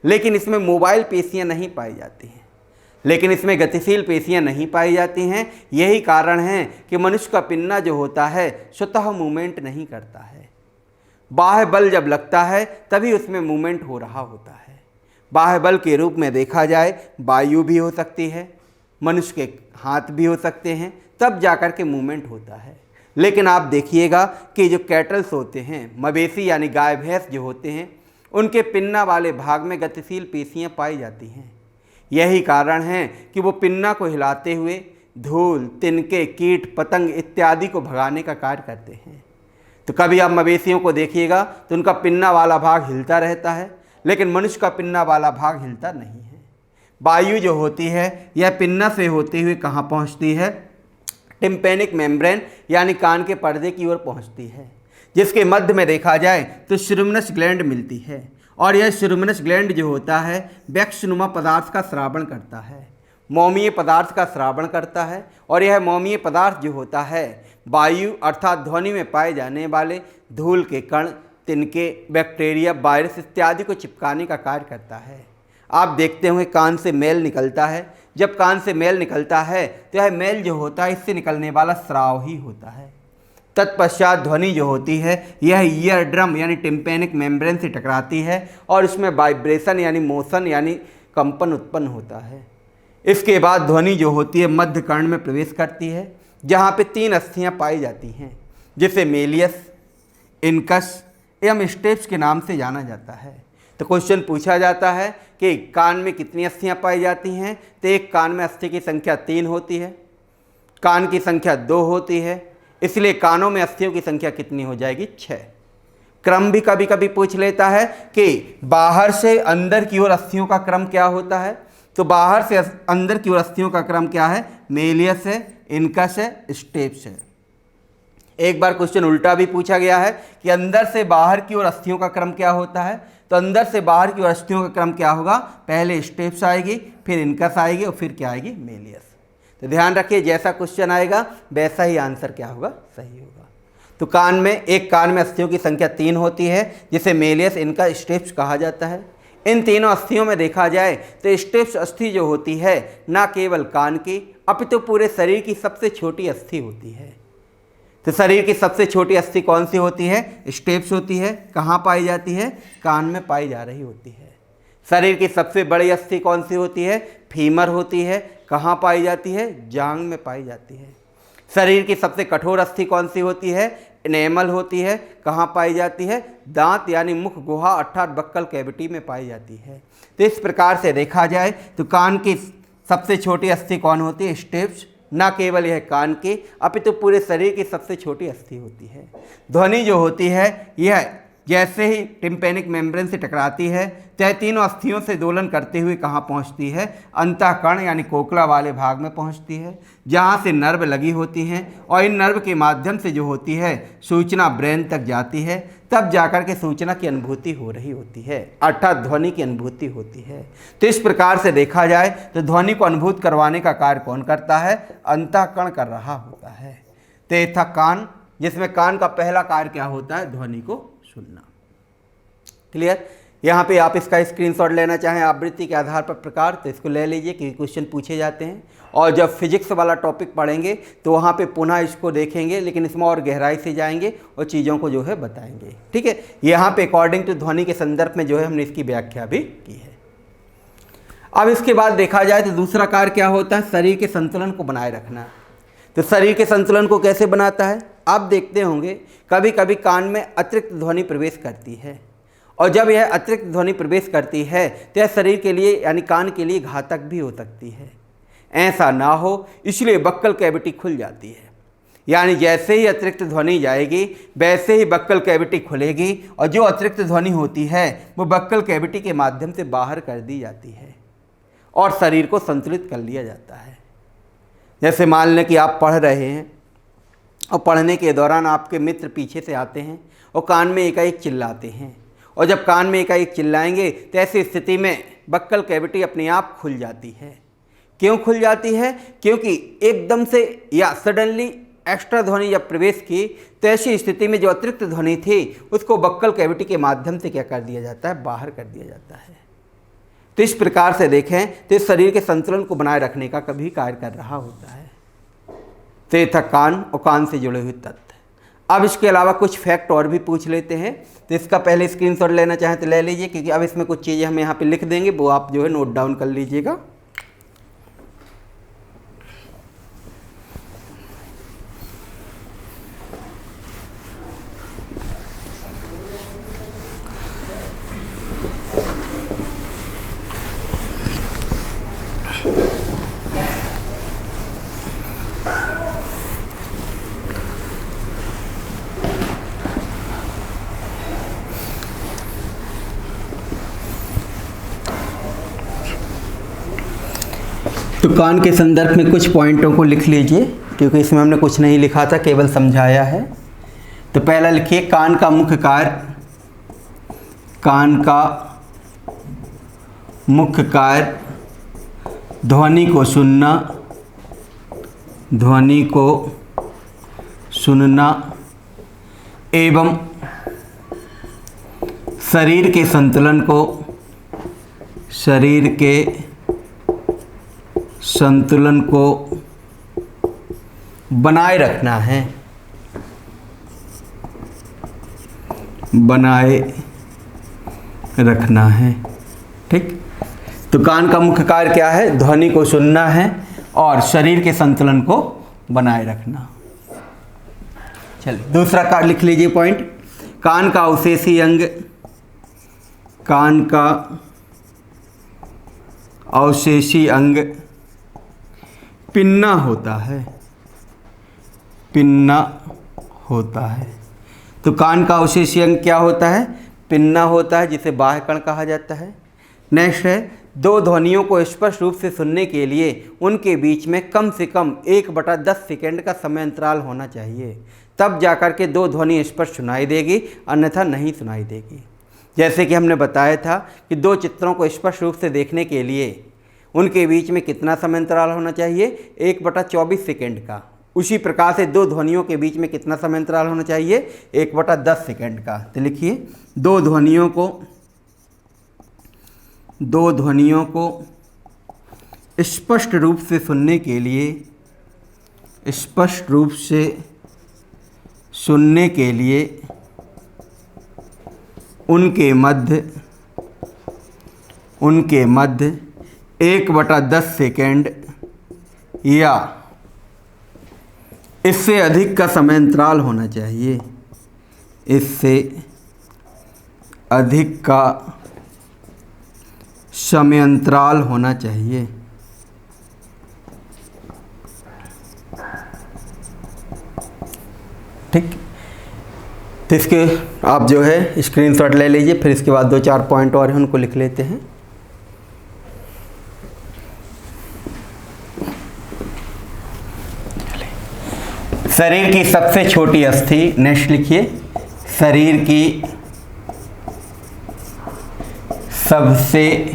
लेकिन इसमें मोबाइल पेशियां नहीं पाई जाती हैं, लेकिन इसमें गतिशील पेशियां नहीं पाई जाती हैं। यही कारण है कि मनुष्य का पिन्ना जो होता है स्वतः मूवमेंट नहीं करता है। बाह्य बल जब लगता है तभी उसमें मूवमेंट हो रहा होता है। बाह्य बल के रूप में देखा जाए वायु भी हो सकती है, मनुष्य के हाथ भी हो सकते हैं, तब जाकर के मूवमेंट होता है। लेकिन आप देखिएगा कि जो कैटल्स होते हैं, मवेशी यानी गाय भैंस जो होते हैं, उनके पिन्ना वाले भाग में गतिशील पेशियां पाई जाती हैं। यही कारण है कि वो पिन्ना को हिलाते हुए धूल, तिनके, कीट, पतंग इत्यादि को भगाने का कार्य करते हैं। तो कभी आप मवेशियों को देखिएगा तो उनका पिन्ना वाला भाग हिलता रहता है, लेकिन मनुष्य का पिन्ना वाला भाग हिलता नहीं है। वायु जो होती है यह पिन्ना से होते हुए कहाँ पहुँचती है, टिम्पैनिक मेम्ब्रेन यानी कान के पर्दे की ओर पहुँचती है, जिसके मध्य में देखा जाए तो श्रुमिनस ग्लैंड मिलती है। और यह श्रुमिनस ग्लैंड जो होता है वैक्सनुमा पदार्थ का स्रावण करता है, मौमीय पदार्थ का स्रावण करता है। और यह मौमीय पदार्थ जो होता है वायु अर्थात ध्वनि में पाए जाने वाले धूल के कण, तिनके, बैक्टीरिया, वायरस इत्यादि को चिपकाने का कार्य करता है। आप देखते होंगे कान से मैल निकलता है। जब कान से मैल निकलता है तो यह मैल जो होता है इससे निकलने वाला स्राव ही होता है। तत्पश्चात ध्वनि जो होती है यह ईयर ड्रम यानी टिम्पैनिक मेम्ब्रेन से टकराती है और इसमें वाइब्रेशन यानी मोशन यानी कंपन उत्पन्न होता है। इसके बाद ध्वनि जो होती है मध्य कर्ण में प्रवेश करती है, जहाँ पे 3 अस्थियाँ पाई जाती हैं, जिसे मेलियस, इनकस एवं स्टेप्स के नाम से जाना जाता है। तो क्वेश्चन पूछा जाता है कि कान में कितनी अस्थियाँ पाई जाती हैं, तो एक कान में अस्थि की संख्या 3 होती है, कान की संख्या 2 होती है, इसलिए कानों में अस्थियों की संख्या कितनी हो जाएगी, 6। क्रम भी कभी कभी पूछ लेता है कि बाहर से अंदर की ओर अस्थियों का क्रम क्या होता है, तो बाहर से अंदर की ओर अस्थियों का क्रम क्या है, मेलियस है, इनकस है, स्टेप्स है। एक बार क्वेश्चन उल्टा भी पूछा गया है कि अंदर से बाहर की ओर अस्थियों का क्रम क्या होता है, तो अंदर से बाहर की ओर अस्थियों का क्रम क्या होगा, पहले स्टेप्स आएगी, फिर इनकस आएगी और फिर क्या आएगी, मेलियस। तो ध्यान रखिए जैसा क्वेश्चन आएगा वैसा ही आंसर क्या होगा, सही होगा। तो कान में एक कान में अस्थियों की संख्या 3 होती है, जिसे मेलियस, इनका, स्टेप्स कहा जाता है। इन तीनों अस्थियों में देखा जाए तो स्टेप्स अस्थि जो होती है न केवल कान की अपितु पूरे शरीर की सबसे छोटी अस्थि होती है। तो शरीर की सबसे छोटी अस्थि कौन सी होती है, स्टेप्स होती है। कहाँ पाई जाती है, कान में पाई जा रही होती है। शरीर की सबसे बड़ी अस्थि कौन सी होती है, फीमर होती है। कहाँ पाई जाती है, जांघ में पाई जाती है। शरीर की सबसे कठोर अस्थि कौन सी होती है, एनेमल होती है। कहाँ पाई जाती है, दांत यानी मुख गुहा अर्थात बक्कल कैविटी में पाई जाती है। तो इस प्रकार से देखा जाए तो कान की सबसे छोटी अस्थि कौन होती है, स्टेप्स। न केवल यह कान की अपितु पूरे शरीर की सबसे छोटी अस्थि होती है। ध्वनि जो होती है यह जैसे ही टिम्पैनिक मेम्ब्रेन से टकराती है चाहे तीनों अस्थियों से दोलन करते हुए कहाँ पहुँचती है, अंतःकर्ण यानी कोकला वाले भाग में पहुँचती है, जहाँ से नर्व लगी होती हैं और इन नर्व के माध्यम से जो होती है सूचना ब्रेन तक जाती है। तब जाकर के सूचना की अनुभूति हो रही होती है, अर्थात ध्वनि की अनुभूति होती है। तो इस प्रकार से देखा जाए तो ध्वनि को अनुभूत करवाने का कार्य कौन करता है, अंतःकरण कर रहा होता है। तो ये था कान, जिसमें कान का पहला कार्य क्या होता है, ध्वनि को सुनना। क्लियर। यहाँ पे आप इसका स्क्रीनशॉट लेना चाहें आवृत्ति के आधार पर प्रकार तो इसको ले लीजिए क्योंकि क्वेश्चन पूछे जाते हैं। और जब फिजिक्स वाला टॉपिक पढ़ेंगे तो वहाँ पे पुनः इसको देखेंगे, लेकिन इसमें और गहराई से जाएंगे और चीज़ों को जो है बताएंगे। ठीक है। यहाँ पे अकॉर्डिंग टू ध्वनि के संदर्भ में जो है हमने इसकी व्याख्या भी की है। अब इसके बाद देखा जाए तो दूसरा कार्य क्या होता है, शरीर के संतुलन को बनाए रखना। तो शरीर के संतुलन को कैसे बनाता है, आप देखते होंगे कभी कभी कान में अतिरिक्त ध्वनि प्रवेश करती है, और जब यह अतिरिक्त ध्वनि प्रवेश करती है तो यह शरीर के लिए यानी कान के लिए घातक भी हो सकती है। ऐसा ना हो इसलिए बक्कल कैविटी खुल जाती है, यानी जैसे ही अतिरिक्त ध्वनि जाएगी वैसे ही बक्कल कैविटी खुलेगी, और जो अतिरिक्त ध्वनि होती है वो बक्कल कैविटी के माध्यम से बाहर कर दी जाती है और शरीर को संतुलित कर लिया जाता है। जैसे मान लें कि आप पढ़ रहे हैं और पढ़ने के दौरान आपके मित्र पीछे से आते हैं और कान में एकाएक चिल्लाते हैं, और जब कान में एकाएक चिल्लाएंगे तो ऐसी स्थिति में बक्कल कैविटी अपने आप खुल जाती है। क्यों खुल जाती है, क्योंकि एकदम से या सडनली एक्स्ट्रा ध्वनि जब प्रवेश की तो ऐसी स्थिति में जो अतिरिक्त ध्वनि थी उसको बक्कल कैविटी के माध्यम से क्या कर दिया जाता है, बाहर कर दिया जाता है। तो इस प्रकार से देखें तो इस शरीर के संतुलन को बनाए रखने का कभी कार्य कर रहा होता है। तो ये था कान और कान से जुड़े हुए तथ्य। अब इसके अलावा कुछ फैक्ट और भी पूछ लेते हैं, तो इसका पहले स्क्रीनशॉट लेना चाहें तो ले लीजिए, क्योंकि अब इसमें कुछ चीज़ें हम यहाँ पे लिख देंगे, वो आप जो है नोट डाउन कर लीजिएगा। तो कान के संदर्भ में कुछ पॉइंटों को लिख लीजिए, क्योंकि इसमें हमने कुछ नहीं लिखा था, केवल समझाया है। तो पहला लिखिए, कान का मुख्य कार्य, कान का मुख्य कार्य ध्वनि को सुनना, ध्वनि को सुनना एवं शरीर के संतुलन को, शरीर के संतुलन को बनाए रखना है, बनाए रखना है। ठीक, तो कान का मुख्य कार्य क्या है, ध्वनि को सुनना है और शरीर के संतुलन को बनाए रखना। चलिए दूसरा कार्य लिख लीजिए पॉइंट, कान का अवशेषी अंग, कान का अवशेषी अंग पिन्ना होता है, पिन्ना होता है। तो कान का अवशेषी अंग क्या होता है, पिन्ना होता है, जिसे बाह्य कण कहा जाता है। नेक्स्ट है, दो ध्वनियों को स्पष्ट रूप से सुनने के लिए उनके बीच में कम से कम 1/10 सेकेंड का समय अंतराल होना चाहिए, तब जाकर के दो ध्वनि स्पष्ट सुनाई देगी, अन्यथा नहीं सुनाई देगी। जैसे कि हमने बताया था कि दो चित्रों को स्पष्ट रूप से देखने के लिए उनके बीच में कितना समय अंतराल होना चाहिए, 1/24 सेकेंड का। उसी प्रकार से दो ध्वनियों के बीच में कितना समय अंतराल होना चाहिए, 1/10 सेकेंड का। तो लिखिए, दो ध्वनियों को स्पष्ट रूप से सुनने के लिए, स्पष्ट रूप से सुनने के लिए उनके मध्य 1/10 सेकेंड या इससे अधिक का समय अंतराल होना चाहिए, इससे अधिक का समय अंतराल होना चाहिए। ठीक, तो इसके आप जो है स्क्रीनशॉट ले लीजिए, फिर इसके बाद 2-4 पॉइंट और हैं उनको लिख लेते हैं। शरीर की सबसे छोटी अस्थि, नेक्स्ट लिखिए, शरीर की सबसे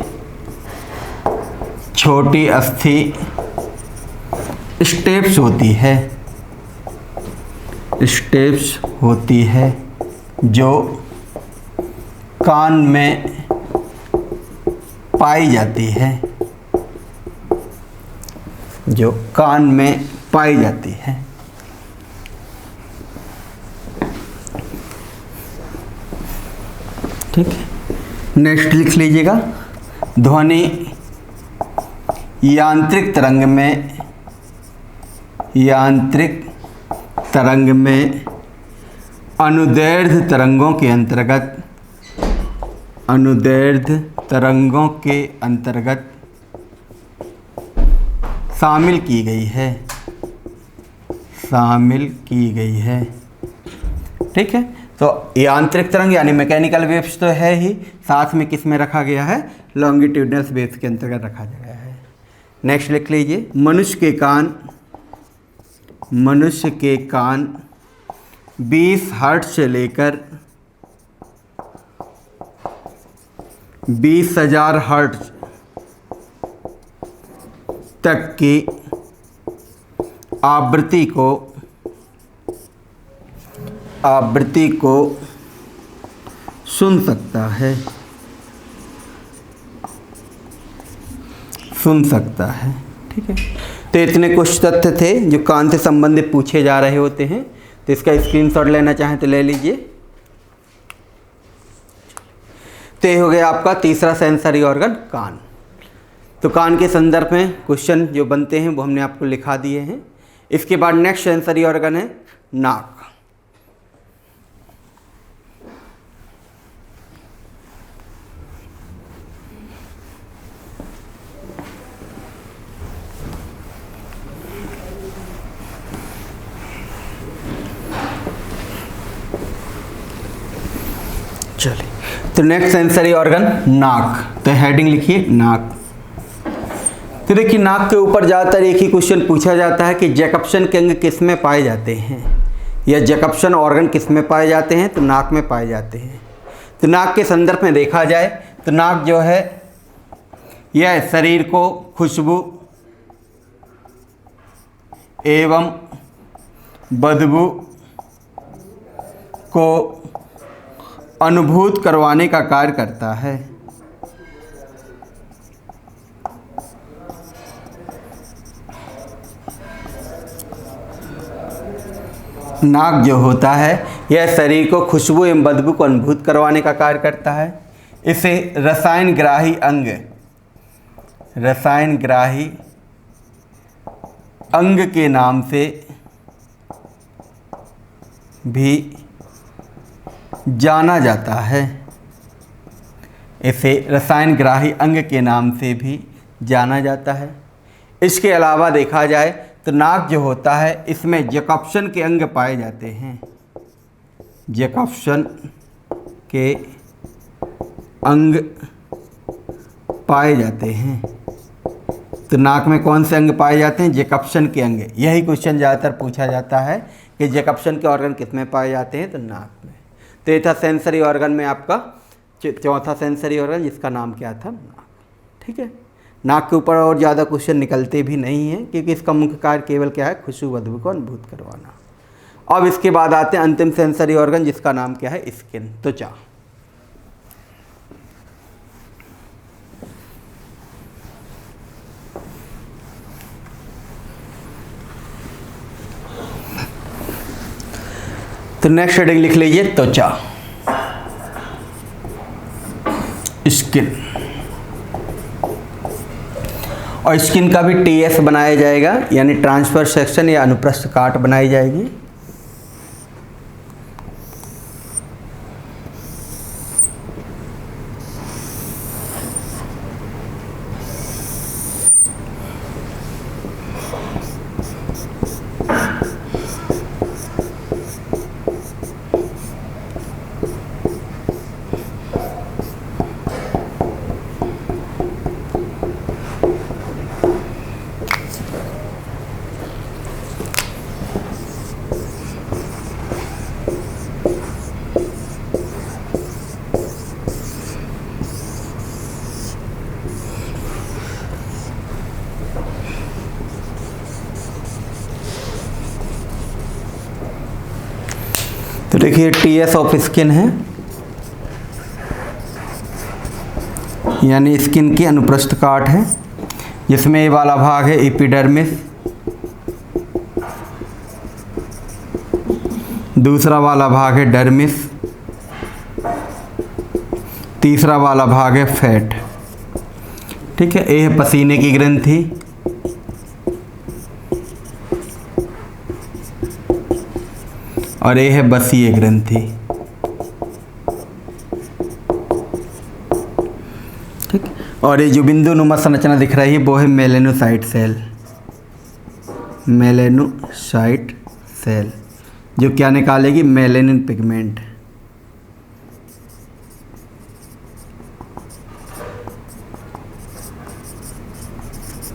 छोटी अस्थि स्टेप्स होती है, स्टेप्स होती है, जो कान में पाई जाती है, जो कान में पाई जाती है। ठीक है, नेक्स्ट लिख लीजिएगा, ध्वनि यांत्रिक तरंग में अनुदैर्ध्य तरंगों के अंतर्गत शामिल की गई है। ठीक है, तो यांत्रिक तरंग यानी मैकेनिकल वेव्स तो है ही, साथ में किस में रखा गया है, लॉन्गिट्यूडनल वेव्स के अंतर्गत रखा गया है। नेक्स्ट लिख लीजिए, मनुष्य के कान 20 हर्ट्ज से लेकर 20,000 हर्ट्ज तक की आवृत्ति को सुन सकता है। ठीक है, तो इतने कुछ तथ्य थे जो कान से संबंधित पूछे जा रहे होते हैं। तो इसका स्क्रीनशॉट लेना चाहें तो ले लीजिए। तो ये हो गया आपका तीसरा सेंसरी ऑर्गन, कान। तो कान के संदर्भ में क्वेश्चन जो बनते हैं वो हमने आपको लिखा दिए हैं। इसके बाद नेक्स्ट सेंसरी ऑर्गन है नाक। चलिए, तो नेक्स्ट सेंसरी ऑर्गन नाक। तो हेडिंग लिखिए नाक। तो देखिए, नाक के ऊपर ज़्यादातर एक ही क्वेश्चन पूछा जाता है कि जैकबसन के अंग किस में पाए जाते हैं, या जैकबसन ऑर्गन किस में पाए जाते हैं, तो नाक में पाए जाते हैं। तो नाक के संदर्भ में देखा जाए तो नाक जो है यह शरीर को खुशबू एवं बदबू को अनुभूत करवाने का कार्य करता है। नाक जो होता है यह शरीर को खुशबू एवं बदबू को अनुभूत करवाने का कार्य करता है। इसे रसायनग्राही अंग के नाम से भी जाना जाता है। इसे रसायनग्राही अंग के नाम से भी जाना जाता है। इसके अलावा देखा जाए तो नाक जो होता है इसमें जैकबसन के अंग पाए जाते हैं। जैकबसन के अंग पाए जाते हैं। तो नाक में कौन से अंग पाए जाते हैं, जैकबसन के अंग। यही क्वेश्चन ज़्यादातर पूछा जाता है कि जैकबसन के ऑर्गन किस में पाए जाते हैं, तो नाक में। तो ये था सेंसरी ऑर्गन में आपका चौथा सेंसरी ऑर्गन, जिसका नाम क्या था, नाक। ठीक है, नाक के ऊपर और ज़्यादा क्वेश्चन निकलते भी नहीं हैं, क्योंकि इसका मुख्य कार्य केवल क्या है, खुशबू बदबू को अनुभूत करवाना। अब इसके बाद आते हैं अंतिम सेंसरी ऑर्गन, जिसका नाम क्या है, स्किन, त्वचा। तो नेक्स्ट हेडिंग लिख लीजिए त्वचा, स्किन। और स्किन का भी टीएस बनाया जाएगा, यानी ट्रांसफर सेक्शन या अनुप्रस्थ काट बनाई जाएगी। तो देखिए टीएस ऑफ स्किन है, यानी स्किन की अनुप्रस्थ काट है, जिसमें ये वाला भाग है एपिडर्मिस, दूसरा वाला भाग है डर्मिस, तीसरा वाला भाग है फैट। ठीक है, ए है पसीने की ग्रंथि, और ए है बसीय ग्रंथि। ठीक, और ये जो बिंदु नुमा संरचना दिख रही है वो है मेलेनोसाइट सेल, मेलेनोसाइट सेल, जो क्या निकालेगी, मेलेनिन पिगमेंट।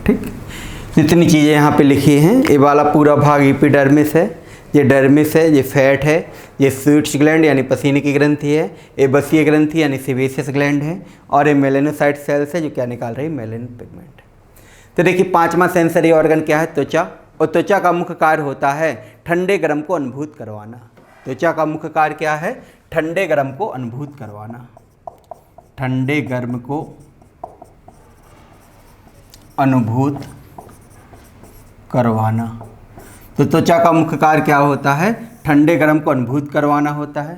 ठीक, जितनी चीज़ें यहाँ पे लिखी हैं, ये वाला पूरा भाग एपिडर्मिस है, ये डर्मिस है, ये फैट है, ये स्वीट्स ग्लैंड यानी पसीने की ग्रंथि है, ये बसीय ग्रंथि यानी सेबेसियस ग्लैंड है, और ये मेलेनोसाइट सेल्स है जो क्या निकाल रही है, मेलेनिन पिगमेंट। तो देखिए पांचवा सेंसरी ऑर्गन क्या है, त्वचा। और त्वचा का मुख्य कार्य होता है ठंडे गर्म को अनुभूत करवाना। त्वचा का मुख्य कार्य क्या है, ठंडे गर्म को अनुभूत करवाना, ठंडे गर्म को अनुभूत करवाना। तो त्वचा का मुख्य कार्य क्या होता है, ठंडे गर्म को अनुभूत करवाना होता है।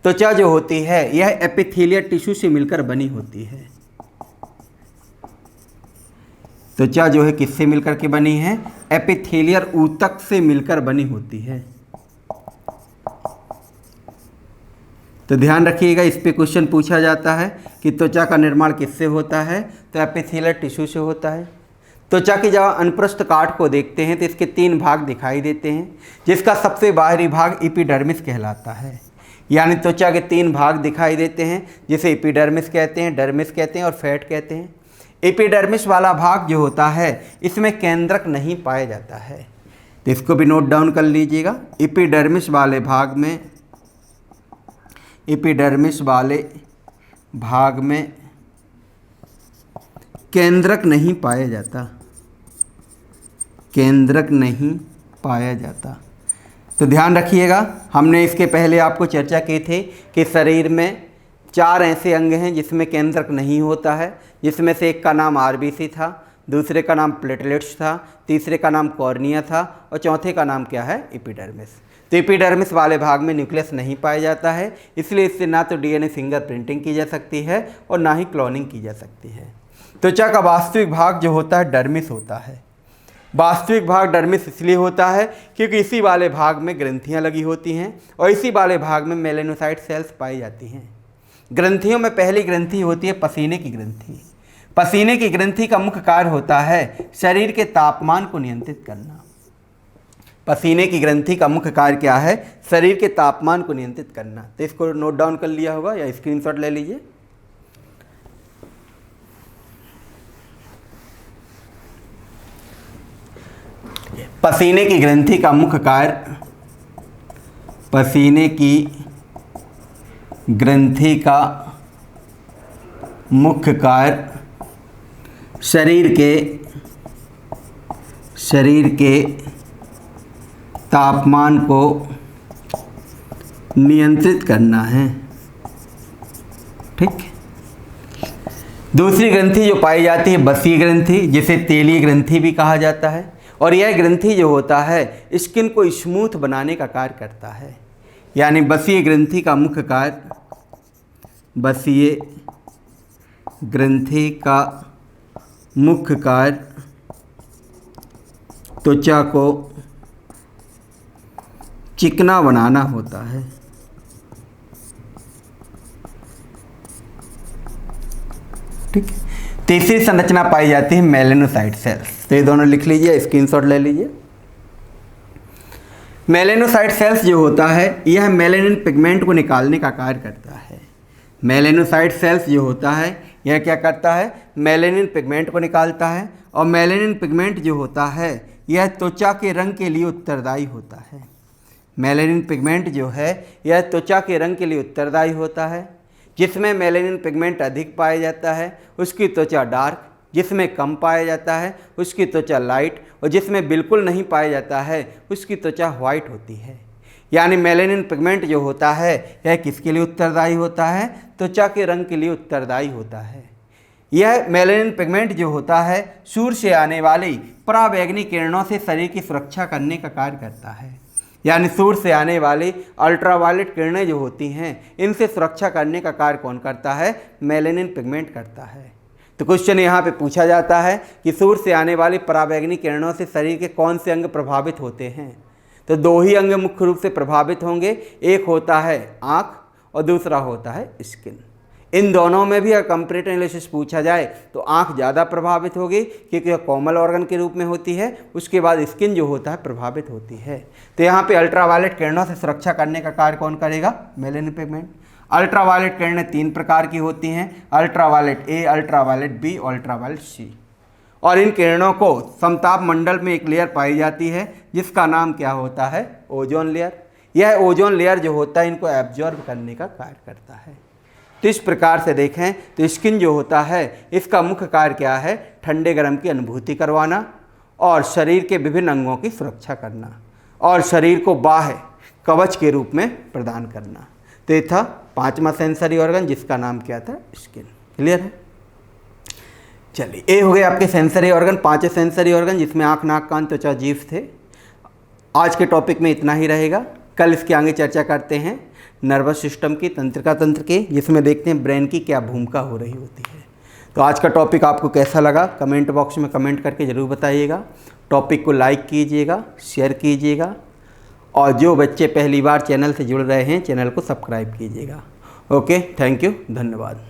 त्वचा जो होती है यह एपिथेलियल टिश्यू से मिलकर बनी होती है। त्वचा जो है किससे मिलकर के बनी है, एपिथेलियल ऊतक से मिलकर बनी होती है। तो ध्यान रखिएगा, इस पे क्वेश्चन पूछा जाता है कि त्वचा का निर्माण किससे होता है, तो एपिथेलियल टिश्यू से होता है। त्वचा की जब अनुप्रस्थ काट को देखते हैं तो इसके तीन भाग दिखाई देते हैं, जिसका सबसे बाहरी भाग एपिडर्मिस कहलाता है। यानी त्वचा के तीन भाग दिखाई देते हैं, जिसे एपिडर्मिस कहते हैं, डर्मिस कहते हैं और फैट कहते हैं। एपिडर्मिस वाला भाग जो होता है इसमें केंद्रक नहीं पाया जाता है, तो इसको भी नोट डाउन कर लीजिएगा। एपिडर्मिस वाले भाग में, एपिडर्मिस वाले भाग में केंद्रक नहीं पाया जाता, केंद्रक नहीं पाया जाता। तो ध्यान रखिएगा, हमने इसके पहले आपको चर्चा की थी कि शरीर में चार ऐसे अंग हैं जिसमें केंद्रक नहीं होता है, जिसमें से एक का नाम आरबीसी था, दूसरे का नाम प्लेटलेट्स था, तीसरे का नाम कॉर्निया था और चौथे का नाम क्या है, एपिडर्मिस। तो एपिडर्मिस वाले भाग में न्यूक्लियस नहीं पाया जाता है, इसलिए इससे ना तो डीएनए फिंगर प्रिंटिंग की जा सकती है और ना ही क्लोनिंग की जा सकती है। त्वचा का वास्तविक भाग जो होता है डर्मिस होता है। वास्तविक भाग डर्मिस इसलिए होता है क्योंकि इसी वाले भाग में ग्रंथियां लगी होती हैं और इसी वाले भाग में मेलेनोसाइट सेल्स पाई जाती हैं। ग्रंथियों में पहली ग्रंथि होती है पसीने की ग्रंथि। पसीने की ग्रंथि का मुख्य कार्य होता है शरीर के तापमान को नियंत्रित करना। पसीने की ग्रंथि का मुख्य कार्य क्या है, शरीर के तापमान को नियंत्रित करना। तो इसको नोट डाउन कर लिया होगा या स्क्रीनशॉट ले लीजिए। पसीने की ग्रंथि का मुख्य कार्य, पसीने की ग्रंथि का मुख्य कार्य शरीर के तापमान को नियंत्रित करना है। ठीक, दूसरी ग्रंथि जो पाई जाती है बसीय ग्रंथि, जिसे तेलीय ग्रंथि भी कहा जाता है, और यह ग्रंथि जो होता है स्किन को स्मूथ बनाने का कार्य करता है। यानी बसीय ग्रंथि का मुख्य कार्य, बसीय ग्रंथि का मुख्य कार्य त्वचा को चिकना बनाना होता है। ठीक, तीसरी संरचना पाई जाती है मेलेनोसाइट सेल्स। तो ये दोनों लिख लीजिए, स्क्रीनशॉट ले लीजिए। मेलेनोसाइट सेल्स जो होता है यह मेलेनिन पिगमेंट को निकालने का कार्य करता है। मेलेनोसाइट सेल्स जो होता है यह क्या करता है, मेलेनिन पिगमेंट को निकालता है, और मेलेनिन पिगमेंट जो होता है यह त्वचा के रंग के लिए उत्तरदायी होता है। मेलेनिन पिगमेंट जो है यह त्वचा के रंग के लिए उत्तरदायी होता है। जिसमें मेलेनिन पिगमेंट अधिक पाया जाता है उसकी त्वचा डार्क, जिसमें कम पाया जाता है उसकी त्वचा लाइट, और जिसमें बिल्कुल नहीं पाया जाता है उसकी त्वचा वाइट होती है। यानी मेलेनिन पिगमेंट जो होता है यह किसके लिए उत्तरदायी होता है, त्वचा के रंग के लिए उत्तरदायी होता है। यह मेलेनिन पिगमेंट जो होता है सूर्य से आने वाली पराबैंगनी किरणों से शरीर की सुरक्षा करने का कार्य करता है। यानी सूर्य से आने वाली अल्ट्रावायलेट किरणें जो होती हैं इनसे सुरक्षा करने का कार्य कौन करता है, मेलेनिन पिगमेंट करता है। तो क्वेश्चन यहाँ पे पूछा जाता है कि सूर्य से आने वाली पराबैंगनी किरणों से शरीर के कौन से अंग प्रभावित होते हैं। तो दो ही अंग मुख्य रूप से प्रभावित होंगे, एक होता है आँख और दूसरा होता है स्किन। इन दोनों में भी अगर कंपैरेटिव एनालिसिस पूछा जाए तो आँख ज़्यादा प्रभावित होगी क्योंकि यह कोमल ऑर्गन के रूप में होती है, उसके बाद स्किन जो होता है प्रभावित होती है। तो यहाँ पे अल्ट्रावायलेट किरणों से सुरक्षा करने का कार्य कौन करेगा? Melanin pigment. अल्ट्रावायलेट किरणें 3 प्रकार की होती हैं, ultraviolet A, ultraviolet B, ultraviolet C. और इन किरणों को समताप मंडल में एक लेयर पाई जाती है जिसका नाम क्या होता है? Ozone layer. यह ओजोन लेयर जो होता है इनको एब्जॉर्ब करने का कार्य करता है। तो इस प्रकार से देखें तो स्किन जो होता है इसका मुख्य कार्य क्या है? ठंडे गर्म की अनुभूति करवाना और शरीर के विभिन्न अंगों की सुरक्षा करना और शरीर को बाह्य कवच के रूप में प्रदान करना। तो ये था 5वां सेंसरी ऑर्गन जिसका नाम क्या था? स्किन। क्लियर है? चलिए, ये हो गए आपके सेंसरी ऑर्गन, 5 सेंसरी ऑर्गन जिसमें आँख, नाक, कान, त्वचा, जीभ थे। आज के टॉपिक में इतना ही रहेगा। कल इसके आगे चर्चा करते हैं नर्वस सिस्टम की, तंत्रिका तंत्र की, जिसमें देखते हैं ब्रेन की क्या भूमिका हो रही होती है। तो आज का टॉपिक आपको कैसा लगा कमेंट बॉक्स में कमेंट करके ज़रूर बताइएगा। टॉपिक को लाइक कीजिएगा, शेयर कीजिएगा और जो बच्चे पहली बार चैनल से जुड़ रहे हैं चैनल को सब्सक्राइब कीजिएगा। ओके, थैंक यू, धन्यवाद।